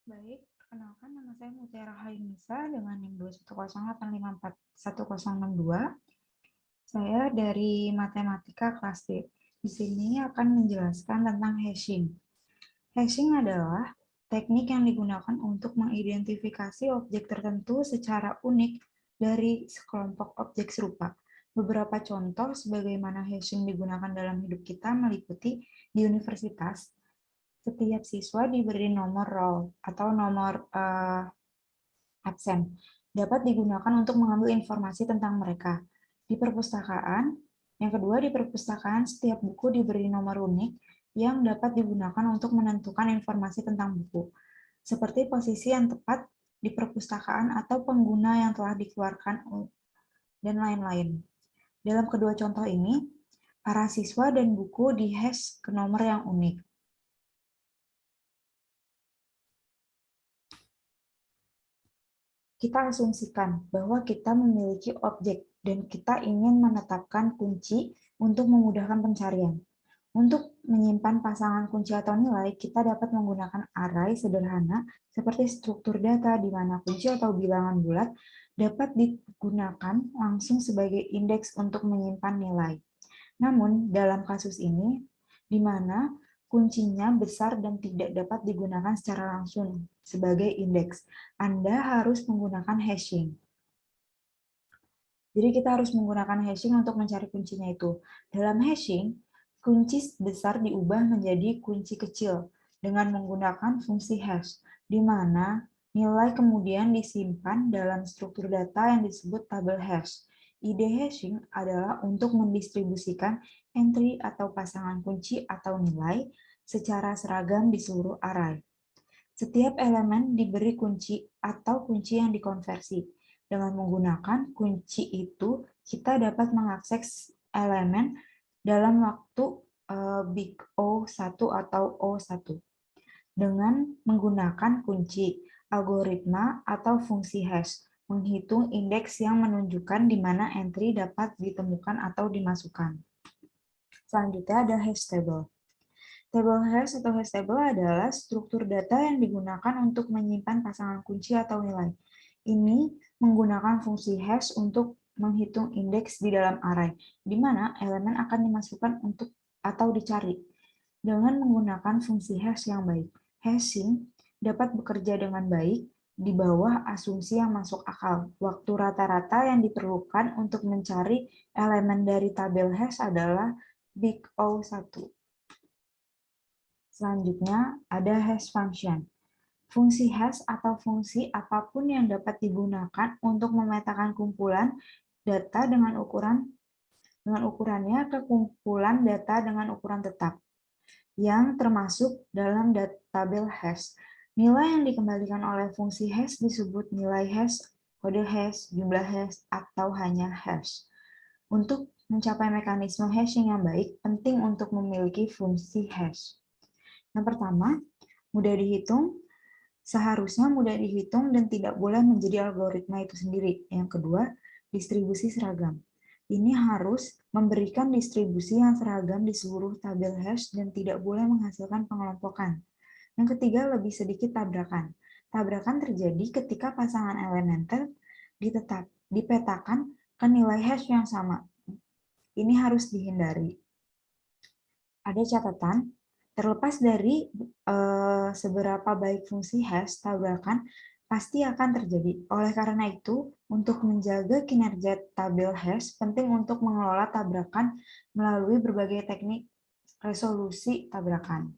Baik, perkenalkan nama saya Mutiara Hainisa dengan NIM 210854162. Saya dari Matematika kelas D. Di sini akan menjelaskan tentang hashing. Hashing adalah teknik yang digunakan untuk mengidentifikasi objek tertentu secara unik dari sekelompok objek serupa. Beberapa contoh sebagaimana hashing digunakan dalam hidup kita meliputi di universitas, setiap siswa diberi nomor roll atau nomor absen, dapat digunakan untuk mengambil informasi tentang mereka. Di perpustakaan, yang kedua di perpustakaan setiap buku diberi nomor unik yang dapat digunakan untuk menentukan informasi tentang buku, seperti posisi yang tepat di perpustakaan atau pengguna yang telah dikeluarkan, dan lain-lain. Dalam kedua contoh ini, para siswa dan buku dihash ke nomor yang unik. Kita asumsikan bahwa kita memiliki objek dan kita ingin menetapkan kunci untuk memudahkan pencarian. Untuk menyimpan pasangan kunci atau nilai, kita dapat menggunakan array sederhana seperti struktur data di mana kunci atau bilangan bulat dapat digunakan langsung sebagai indeks untuk menyimpan nilai. Namun, dalam kasus ini, di mana kuncinya besar dan tidak dapat digunakan secara langsung sebagai indeks, Anda harus menggunakan hashing. Jadi kita harus menggunakan hashing untuk mencari kuncinya itu. Dalam hashing, kunci besar diubah menjadi kunci kecil dengan menggunakan fungsi hash, di mana nilai kemudian disimpan dalam struktur data yang disebut tabel hash. Ide hashing adalah untuk mendistribusikan entry atau pasangan kunci atau nilai secara seragam di seluruh array. Setiap elemen diberi kunci atau kunci yang dikonversi. Dengan menggunakan kunci itu, kita dapat mengakses elemen dalam waktu big O1 atau O1. Dengan menggunakan kunci, algoritma, atau fungsi hash, menghitung indeks yang menunjukkan di mana entry dapat ditemukan atau dimasukkan. Selanjutnya ada hash table. Table hash atau hash table adalah struktur data yang digunakan untuk menyimpan pasangan kunci atau nilai. Ini menggunakan fungsi hash untuk menghitung indeks di dalam array, di mana elemen akan dimasukkan untuk atau dicari. Dengan menggunakan fungsi hash yang baik, hashing dapat bekerja dengan baik di bawah asumsi yang masuk akal. Waktu rata-rata yang diperlukan untuk mencari elemen dari tabel hash adalah big O1. Selanjutnya, ada hash function. Fungsi hash atau fungsi apapun yang dapat digunakan untuk memetakan kumpulan data dengan ukurannya ke kumpulan data dengan ukuran tetap, yang termasuk dalam tabel hash. Nilai yang dikembalikan oleh fungsi hash disebut nilai hash, kode hash, jumlah hash, atau hanya hash. Untuk mencapai mekanisme hashing yang baik, penting untuk memiliki fungsi hash. Yang pertama, mudah dihitung, seharusnya mudah dihitung dan tidak boleh menjadi algoritma itu sendiri. Yang kedua, distribusi seragam. Ini harus memberikan distribusi yang seragam di seluruh tabel hash dan tidak boleh menghasilkan pengelompokan. Yang ketiga, lebih sedikit tabrakan. Tabrakan terjadi ketika pasangan elementer dipetakan ke nilai hash yang sama. Ini harus dihindari. Ada catatan, terlepas dari seberapa baik fungsi hash, tabrakan pasti akan terjadi. Oleh karena itu, untuk menjaga kinerja tabel hash, penting untuk mengelola tabrakan melalui berbagai teknik resolusi tabrakan.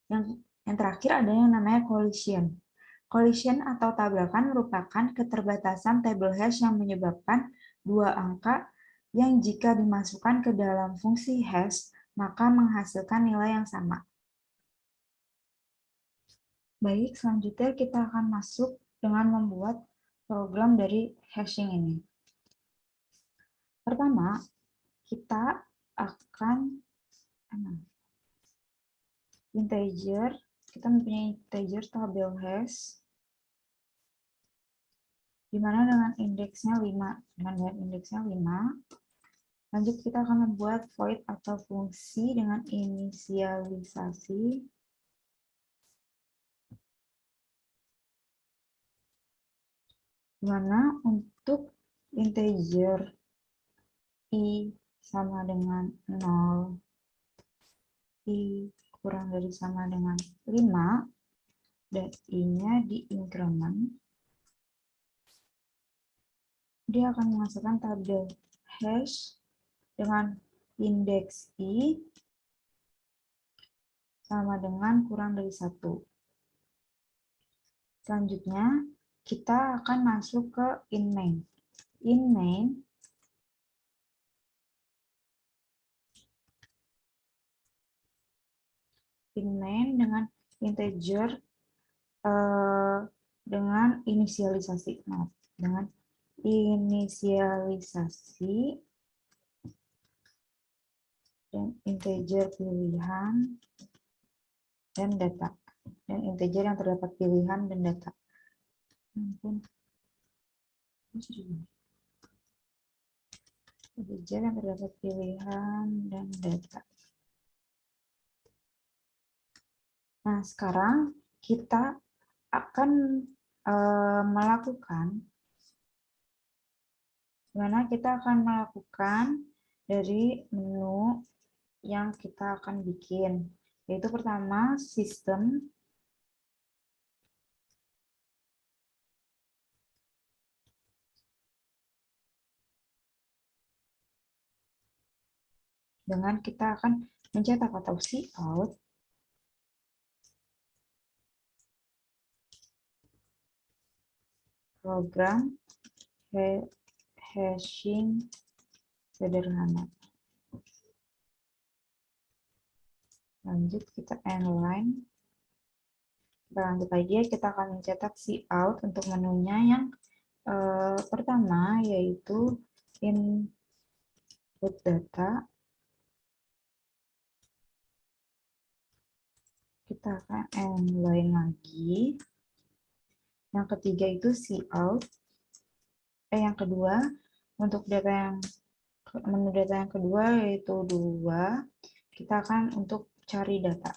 Yang terakhir ada yang namanya collision. Collision atau tabrakan merupakan keterbatasan tabel hash yang menyebabkan dua angka yang jika dimasukkan ke dalam fungsi hash, maka menghasilkan nilai yang sama. Baik, selanjutnya kita akan masuk dengan membuat program dari hashing ini. Pertama, kita akan kita mempunyai integer tabel hash di mana dengan indeksnya 5. Lanjut kita akan membuat void atau fungsi dengan inisialisasi Dimana untuk integer i sama dengan 0, i kurang dari sama dengan 5, dan i-nya di increment, dia akan menghasilkan tabel hash dengan indeks i sama dengan kurang dari 1. Selanjutnya, kita akan masuk ke in main. In main, dengan integer dengan inisialisasi. Maaf, dengan inisialisasi dan integer pilihan dan data. Dan integer yang terdapat pilihan dan data. Integer yang terdapat pilihan dan data. Nah, sekarang kita akan melakukan dari menu yang kita akan bikin, yaitu pertama sistem, dengan kita akan mencetak atau cout program hashing sederhana. Lanjut kita inline. Kita lanjut lagi, kita akan mencetak cout untuk menunya yang pertama, yaitu input data. Kita akan inline lagi. Yang ketiga itu cout. Yang kedua, untuk menu data yang kedua yaitu 2, kita akan untuk cari data.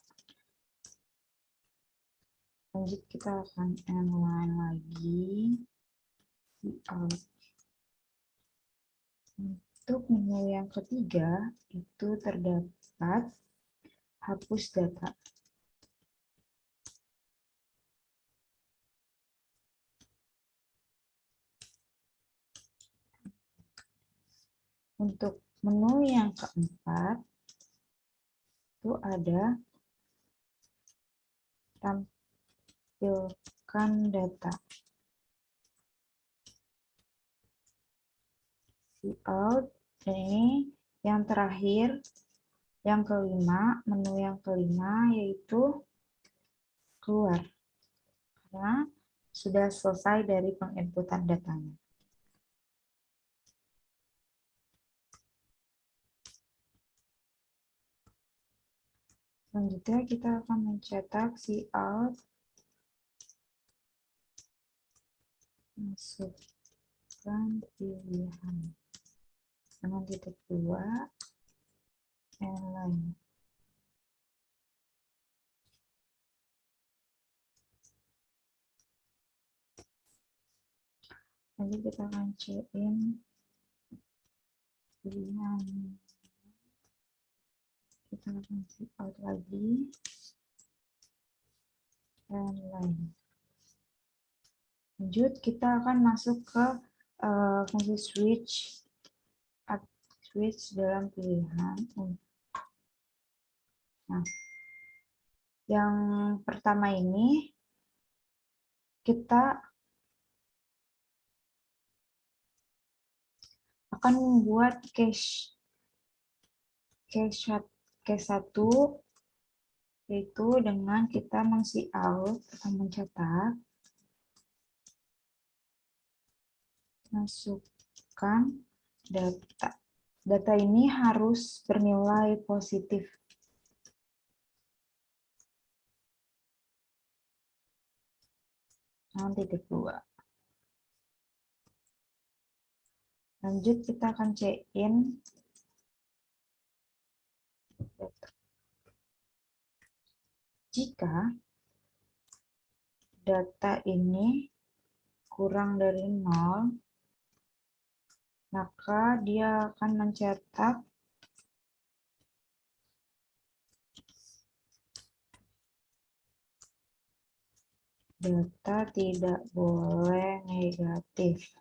Lanjut kita akan inline lagi cout. Untuk menu yang ketiga itu terdapat hapus data. Untuk menu yang keempat itu ada tampilkan data. Cout, ini yang terakhir, yang kelima, menu yang kelima yaitu keluar. Karena sudah selesai dari penginputan datanya. Selanjutnya kita akan mencetak cout, masukkan pilihan dengan titik 2, inline. Nanti kita akan in pilihan. Kita akan cout lagi, inline. Lanjut, kita akan masuk ke fungsi switch dalam pilihan. Nah, yang pertama ini kita akan membuat cache 1, yaitu dengan kita cout atau mencetak, masukkan data. Data ini harus bernilai positif. Titik 2. Lanjut kita akan in jika data ini kurang dari 0, maka dia akan mencetak data tidak boleh negatif.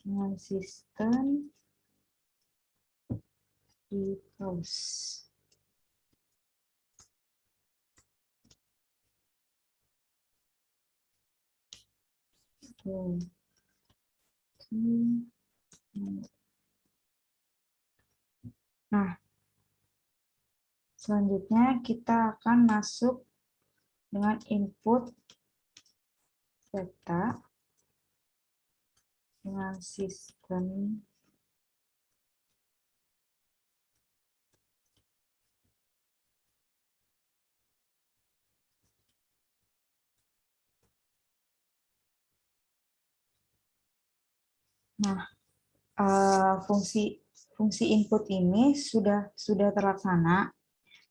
Dengan sistem di pause. Nah, selanjutnya kita akan masuk dengan input data dengan sistem Nah, fungsi input ini sudah terlaksana.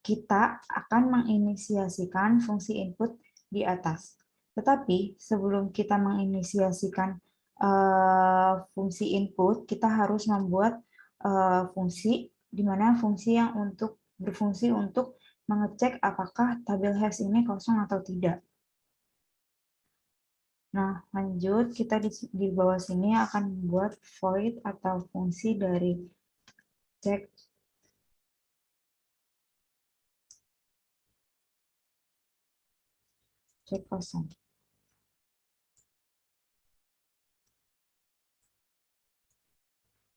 Kita akan menginisiasikan fungsi input di atas. Tetapi sebelum kita menginisiasikan fungsi input, kita harus membuat fungsi di mana fungsi yang berfungsi untuk mengecek apakah tabel hash ini kosong atau tidak. Nah, lanjut kita di bawah sini akan membuat void atau fungsi dari cek kosong.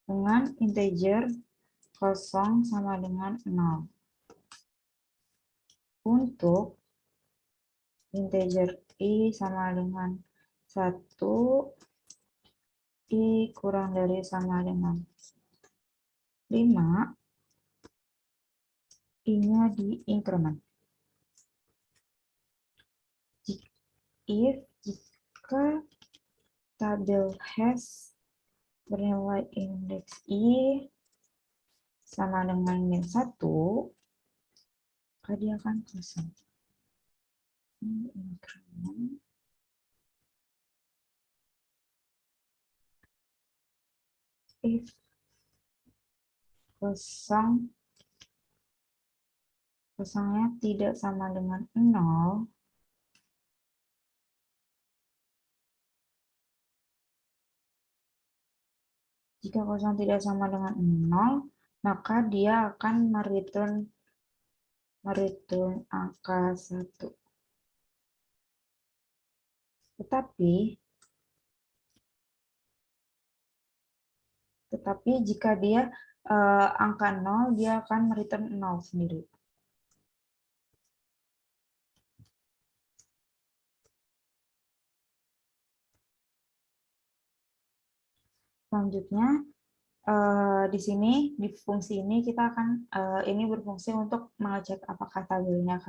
Dengan integer kosong sama dengan 0. Untuk integer i sama dengan 1, i kurang dari sama dengan 5, i-nya di increment. Jika tabel hash bernilai indeks i sama dengan min 1, maka dia akan kosong. Increment if kosongnya tidak sama dengan 0, jika kosong tidak sama dengan 0, maka dia akan mereturn angka 1. Tetapi jika dia angka 0, dia akan return 0 sendiri. Selanjutnya, di sini, di fungsi ini, kita akan ini berfungsi untuk mengecek apakah tabelnya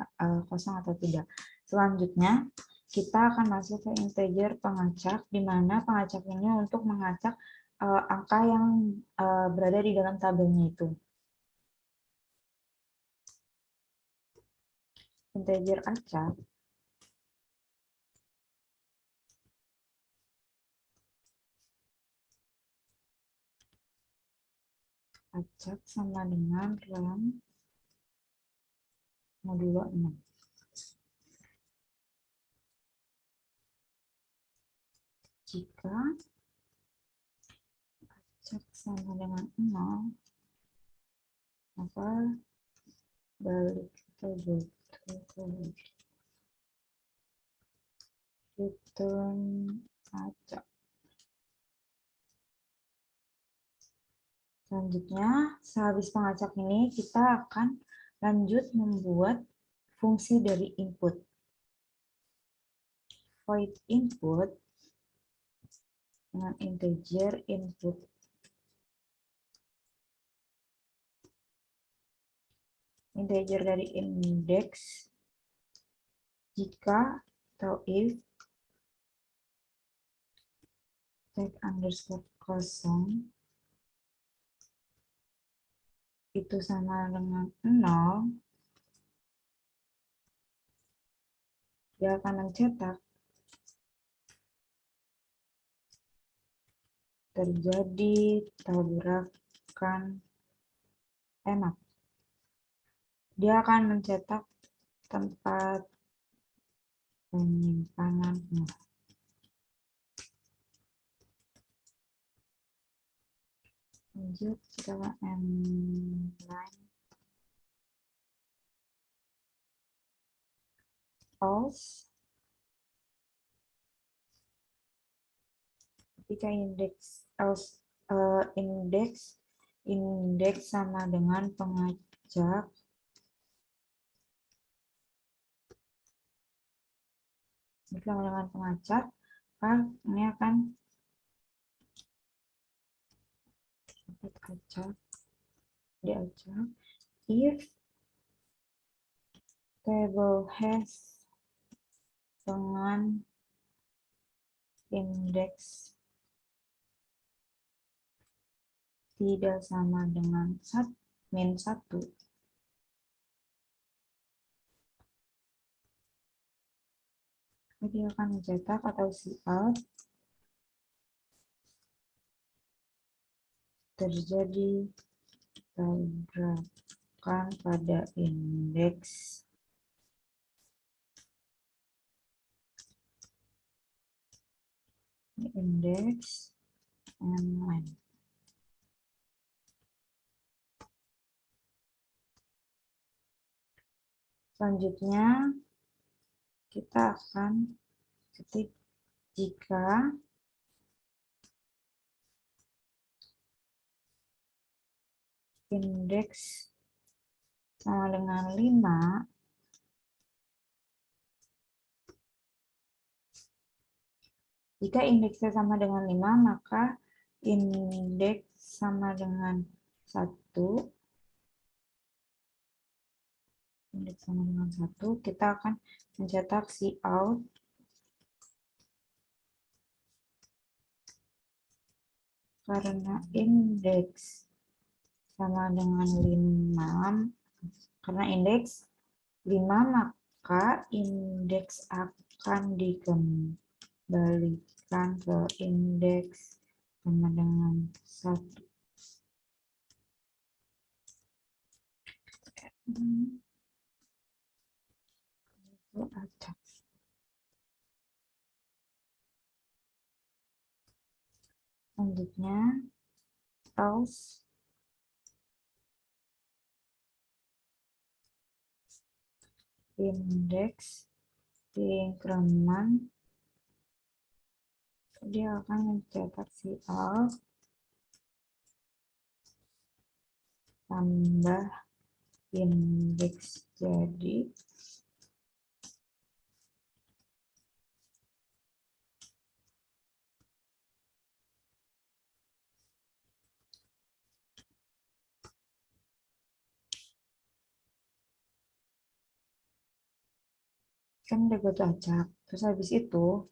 kosong atau tidak. Selanjutnya, kita akan masuk ke integer pengacak, di mana pengacak ini untuk mengacak angka yang berada di dalam tabelnya itu. Integer acak sama dengan ram modulo 6. Jika acak sama dengan 0, maka balik ke return acak. Selanjutnya, sehabis pengacak ini, kita akan lanjut membuat fungsi dari input. Void input dengan integer input. Integer dari indeks jika atau if tag underscore kosong itu sama dengan 0, dia akan mencetak terjadi tabrakan enak. Dia akan mencetak tempat penyimpanan penuh. Lanjut, kita line else ketika indeks sama dengan pengacak ini akan diacak if table has dengan indeks tidak sama dengan min 1, dia akan mencetak atau cout terjadi tabrakan pada indeks and line. Selanjutnya kita akan ketik jika indeks sama dengan 5, jika indeksnya sama dengan 5, maka indeks sama dengan 1, kita akan mencetak cout karena indeks sama dengan 5, karena indeks 5, maka indeks akan dikembalikan ke indeks sama dengan 1. Itu acak. Selanjutnya else indeks di increment, dia akan mencetak cout tambah indeks, jadi kan udah gue acak. Terus habis itu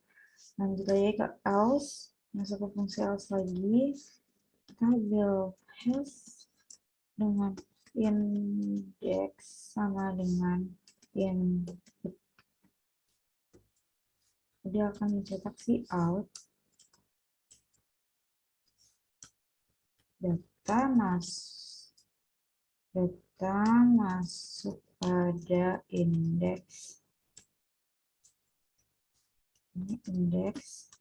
lanjut lagi ke else, masuk ke fungsi else lagi, tabel has dengan indeks sama dengan dia akan mencetak cout data masuk pada indeks, ini indeks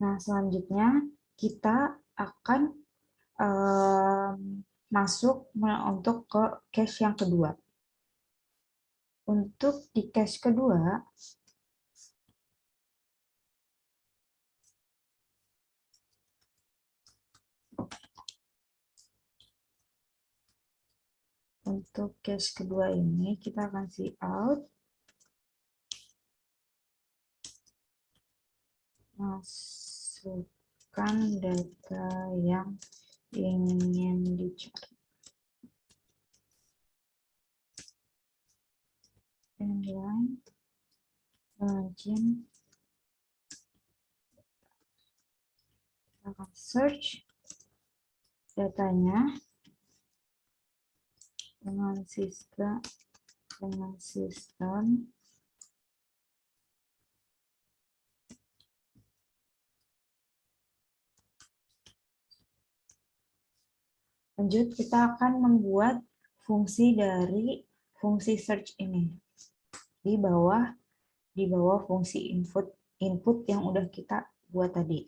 Nah, selanjutnya kita akan masuk untuk ke case yang kedua. Untuk di case kedua, ini kita akan cout masukkan data yang ingin dicari. Line margin, kita akan search datanya dengan sistem lanjut kita akan membuat fungsi dari fungsi search ini di bawah fungsi input yang udah kita buat tadi.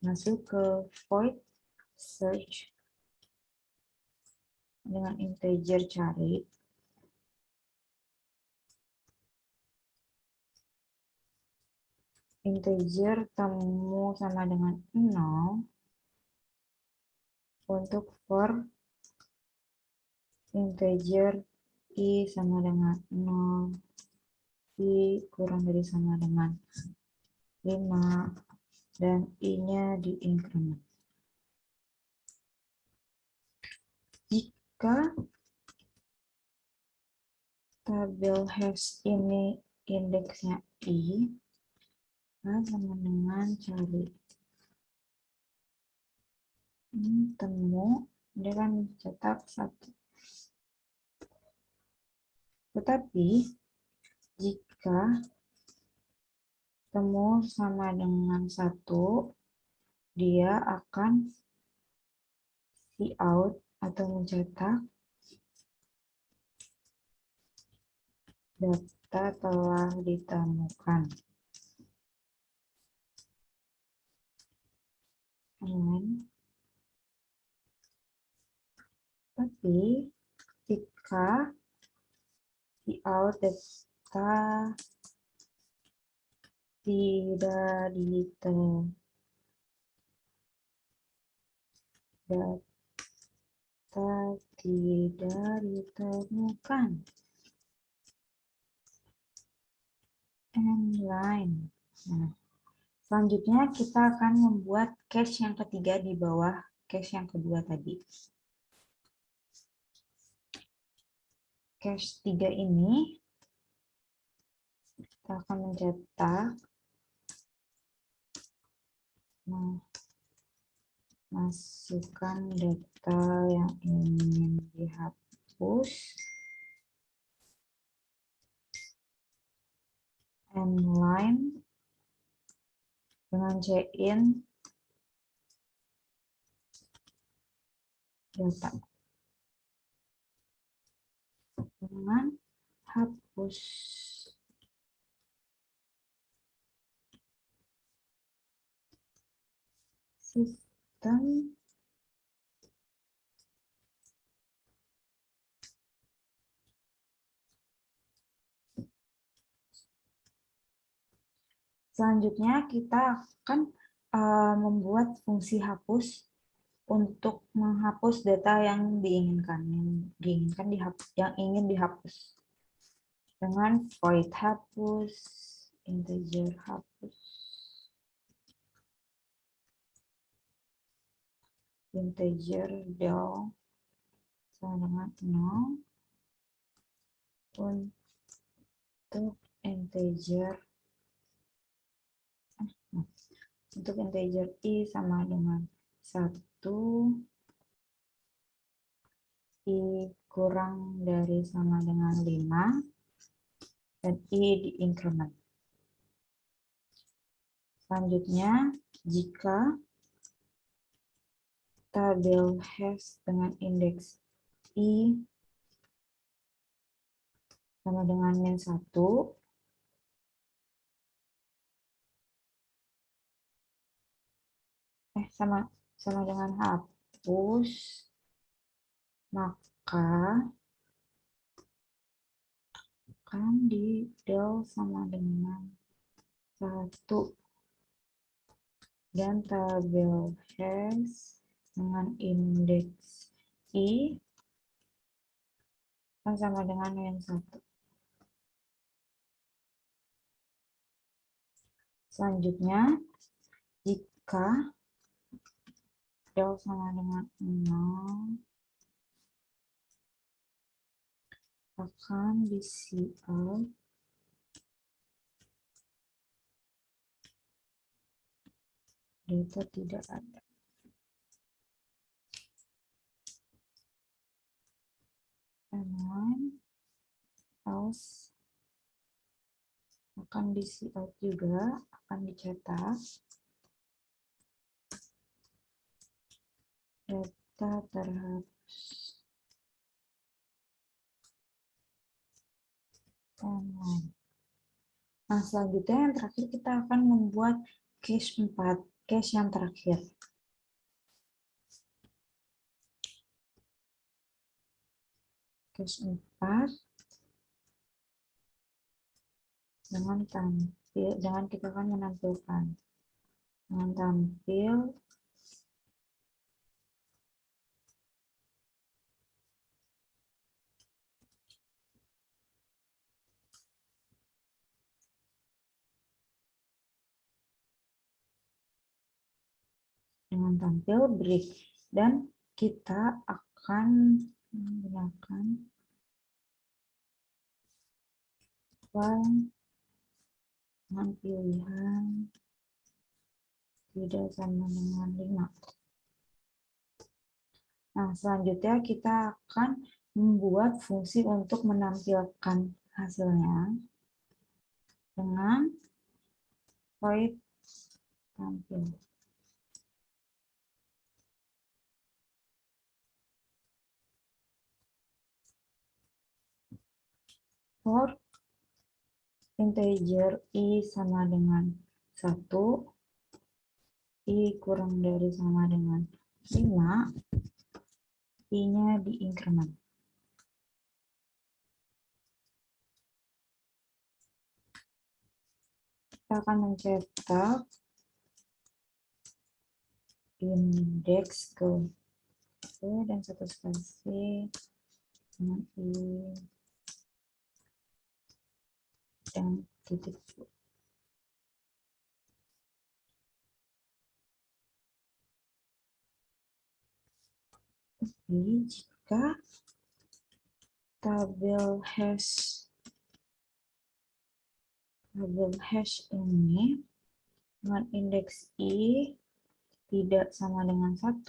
Masuk ke void search dengan integer cari. Integer temu sama dengan 0 untuk for integer i sama dengan 0, i kurang dari sama dengan 5, dan i-nya di increment. Jika tabel hash ini indeksnya i, sama dengan cari. Temu, dia akan mencetak 1. Tetapi, jika temu sama dengan 1, dia akan cout atau mencetak data telah ditemukan. Tapi jika cout data tidak ditemukan. Line. Nah, selanjutnya kita akan membuat cache yang ketiga di bawah cache yang kedua tadi. Cache 3 ini kita akan mencetak masukkan data yang ingin dihapus, line dengan cin data dengan hapus. Sistem selanjutnya kita akan membuat fungsi hapus untuk menghapus data yang ingin dihapus dengan void hapus, integer hapus, integer del sama dengan 0 untuk integer i sama dengan 1, i kurang dari sama dengan 5, dan i di increment. Selanjutnya, jika tabel hash dengan indeks i sama dengan min 1, sama dengan hapus, maka akan di del sama dengan 1, dan tabel hash dengan indeks i sama dengan min 1. Selanjutnya, jika del sama dengan 0, akan di cout data tidak ada. else akan diisi out juga, akan dicetak data terhapus online. Nah, selanjutnya yang terakhir kita akan membuat case 4, case yang terakhir. Case 4 dengan kita akan menampilkan dengan tampil break, dan kita akan menggunakan file dengan pilihan tidak sama dengan 5. Nah, selanjutnya kita akan membuat fungsi untuk menampilkan hasilnya dengan void tampil. For integer i sama dengan 1, i kurang dari sama dengan 5, i-nya diinkremen. Kita akan mencetak indeks ke dan satu spasi dengan i dan titik. Jadi jika tabel hash ini dengan indeks i tidak sama dengan 1,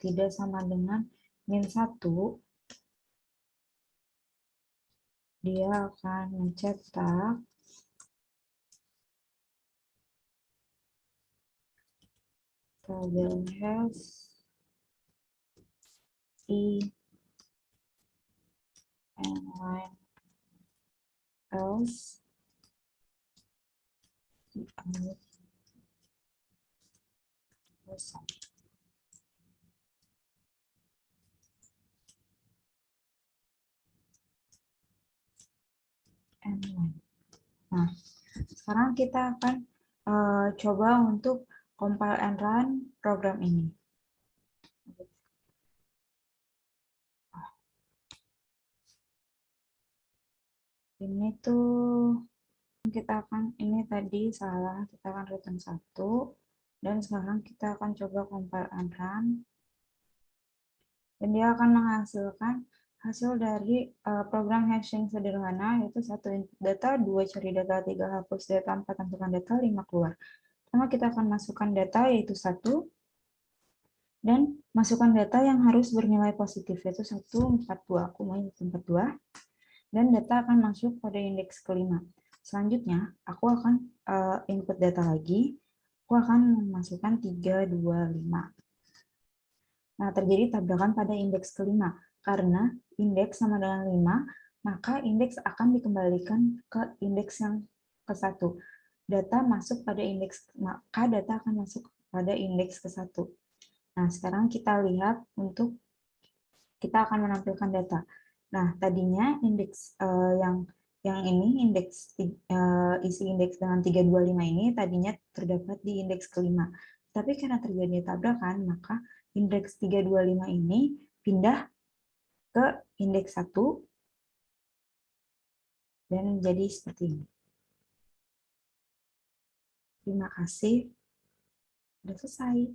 tidak sama dengan min 1, dia akan mencetak tabel hash i and line else kosong. Nah, sekarang kita akan coba untuk compile and run program ini. Ini tuh kita akan, ini tadi salah, kita akan return 1, dan sekarang kita akan coba compile and run, dan dia akan menghasilkan hasil dari program hashing sederhana, yaitu 1 input data, 2 cari data, 3 hapus data, 4 tentukan data, 5 keluar. Pertama kita akan masukkan data, yaitu 1, dan masukkan data yang harus bernilai positif, yaitu 1, 42, aku mau 42, dan data akan masuk pada indeks kelima. Selanjutnya, aku akan input data lagi, aku akan memasukkan 3, 2, 5. Nah, terjadi tabrakan pada indeks kelima. Karena indeks sama dengan 5, maka indeks akan dikembalikan ke indeks yang ke-1. Data masuk pada indeks, maka data akan masuk pada indeks ke-1. Nah, sekarang kita lihat untuk kita akan menampilkan data. Nah, tadinya indeks yang ini, indeks isi indeks dengan 325 ini tadinya terdapat di indeks kelima. Tapi karena terjadi tabrakan, maka indeks 325 ini pindah ke indeks 1 dan menjadi seperti ini. Terima kasih. Sudah selesai.